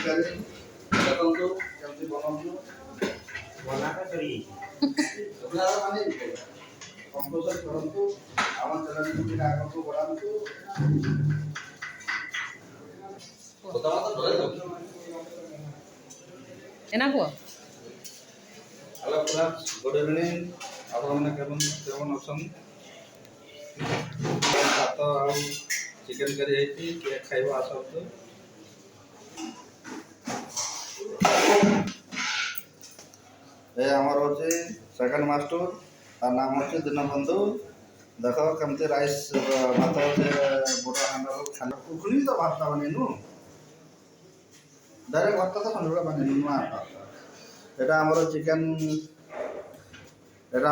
ତରକାରୀ ଦେଖନ୍ତୁ କେମିତି ବନାନ୍ତୁ ବନାଟା ସରି ମାନେ କମ୍ପୋଜର କରନ୍ତୁ ଆମ ଚ୍ୟାନେଲକୁ ଟିକେ ଆଗକୁ ବଢ଼ାନ୍ତୁ। ଏନା କୁହ ହ୍ୟାଲୋ କ୍ଲାସ୍ ଗୁଡ୍ ଇଭିନିଂ। ଆପଣମାନେ କେମନ ଅଛନ୍ତି? ଭାତ ଆଉ ଚିକେନ କରି ହେଇଛି କିଏ ଖାଇବ ଆସନ୍ତୁ। ଏ ଆମର ହଉଛି ସେକେଣ୍ଡ ମାଷ୍ଟର ତାର ନାମ ହଉଛି ଦୀନବନ୍ଧୁ। ଦେଖ କେମିତି ରାଇସ୍ ଭାତ ବଡ଼ ହାଣ୍ଡର ଖାନା ଉଖୁଣି ତ ଭାତ ବନେଇନୁ ଡାଇରେକ୍ଟ ଭାତ ତ ଖଣ୍ଡ ବନେଇନୁ ନୂଆ ଏଇଟା ଆମର ଚିକେନ ଏଇଟା